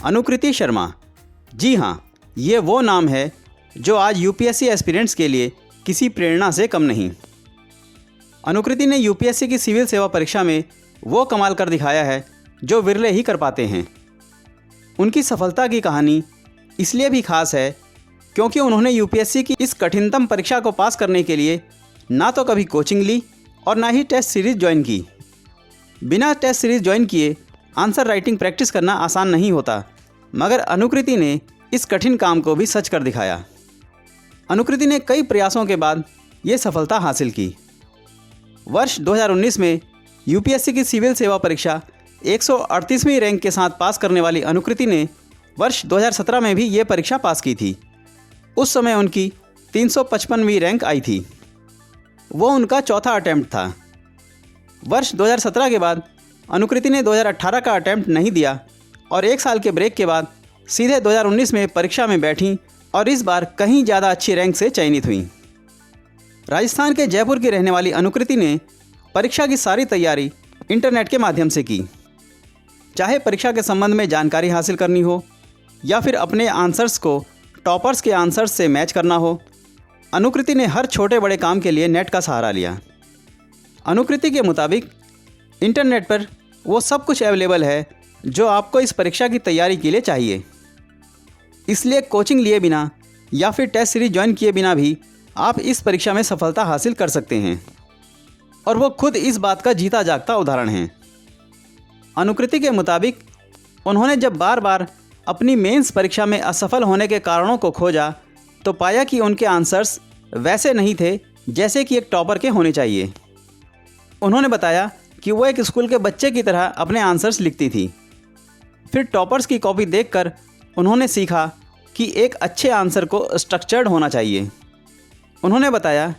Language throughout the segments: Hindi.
अनुकृति शर्मा। जी हाँ, ये वो नाम है जो आज यूपीएससी एस्पिरेंट्स के लिए किसी प्रेरणा से कम नहीं। अनुकृति ने यूपीएससी की सिविल सेवा परीक्षा में वो कमाल कर दिखाया है जो विरले ही कर पाते हैं। उनकी सफलता की कहानी इसलिए भी खास है क्योंकि उन्होंने यूपीएससी की इस कठिनतम परीक्षा को पास करने के लिए ना तो कभी कोचिंग ली और ना ही टेस्ट सीरीज ज्वाइन की। बिना टेस्ट सीरीज ज्वाइन किए आंसर राइटिंग प्रैक्टिस करना आसान नहीं होता, मगर अनुकृति ने इस कठिन काम को भी सच कर दिखाया। अनुकृति ने कई प्रयासों के बाद ये सफलता हासिल की। वर्ष 2019 में यूपीएससी की सिविल सेवा परीक्षा 138वीं रैंक के साथ पास करने वाली अनुकृति ने वर्ष 2017 में भी ये परीक्षा पास की थी। उस समय उनकी 355वीं रैंक आई थी। वो उनका चौथा अटैम्प्ट था। वर्ष 2017 के बाद अनुकृति ने 2018 का अटैम्प्ट नहीं दिया और एक साल के ब्रेक के बाद सीधे 2019 में परीक्षा में बैठीं और इस बार कहीं ज़्यादा अच्छी रैंक से चयनित हुईं। राजस्थान के जयपुर की रहने वाली अनुकृति ने परीक्षा की सारी तैयारी इंटरनेट के माध्यम से की। चाहे परीक्षा के संबंध में जानकारी हासिल करनी हो या फिर अपने आंसर्स को टॉपर्स के आंसर्स से मैच करना हो, अनुकृति ने हर छोटे बड़े काम के लिए नेट का सहारा लिया। अनुकृति के मुताबिक इंटरनेट पर वो सब कुछ अवेलेबल है जो आपको इस परीक्षा की तैयारी के लिए चाहिए। इसलिए कोचिंग लिए बिना या फिर टेस्ट सीरीज ज्वाइन किए बिना भी आप इस परीक्षा में सफलता हासिल कर सकते हैं और वो खुद इस बात का जीता जागता उदाहरण हैं। अनुकृति के मुताबिक उन्होंने जब बार बार अपनी मेंस परीक्षा में असफल होने के कारणों को खोजा तो पाया कि उनके आंसर्स वैसे नहीं थे जैसे कि एक टॉपर के होने चाहिए। उन्होंने बताया कि वो एक स्कूल के बच्चे की तरह अपने आंसर्स लिखती थी। फिर टॉपर्स की कॉपी देखकर उन्होंने सीखा कि एक अच्छे आंसर को स्ट्रक्चर्ड होना चाहिए। उन्होंने बताया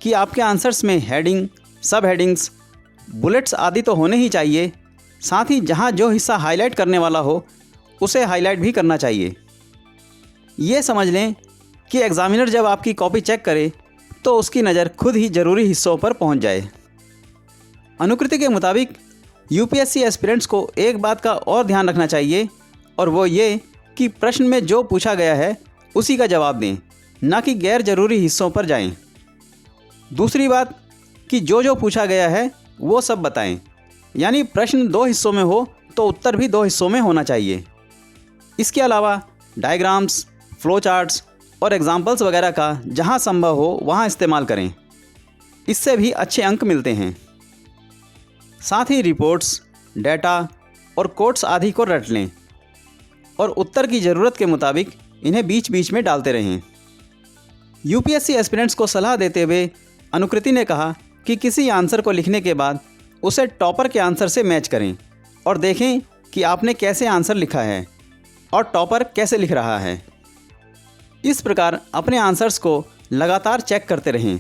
कि आपके आंसर्स में हेडिंग, सब हेडिंग्स, बुलेट्स आदि तो होने ही चाहिए, साथ ही जहाँ जो हिस्सा हाईलाइट करने वाला हो उसे हाईलाइट भी करना चाहिए। ये समझ लें कि एग्ज़ामिनर जब आपकी कॉपी चेक करे तो उसकी नज़र खुद ही ज़रूरी हिस्सों पर पहुंच जाए। अनुकृति के मुताबिक यूपीएससी एस्पिरेंट्स को एक बात का और ध्यान रखना चाहिए और वो ये कि प्रश्न में जो पूछा गया है उसी का जवाब दें, ना कि गैर ज़रूरी हिस्सों पर जाएं। दूसरी बात कि जो पूछा गया है वो सब बताएं, यानी प्रश्न 2 हिस्सों में हो तो उत्तर भी 2 हिस्सों में होना चाहिए। इसके अलावा डायग्राम्स, फ्लो चार्ट्स और एग्जाम्पल्स वगैरह का जहाँ संभव हो वहाँ इस्तेमाल करें। इससे भी अच्छे अंक मिलते हैं। साथ ही रिपोर्ट्स, डेटा और कोट्स आदि को रट लें और उत्तर की ज़रूरत के मुताबिक इन्हें बीच बीच में डालते रहें। यूपीएससी एस्पिरेंट्स को सलाह देते हुए अनुकृति ने कहा कि किसी आंसर को लिखने के बाद उसे टॉपर के आंसर से मैच करें और देखें कि आपने कैसे आंसर लिखा है और टॉपर कैसे लिख रहा है। इस प्रकार अपने आंसर्स को लगातार चेक करते रहें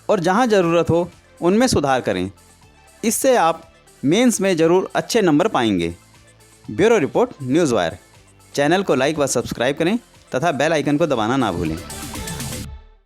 और जहां ज़रूरत हो उनमें सुधार करें। इससे आप मेंस में ज़रूर अच्छे नंबर पाएंगे। Bureau report, news wire. Channel को लाइक व सब्सक्राइब करें तथा बेल आइकन को दबाना ना भूलें।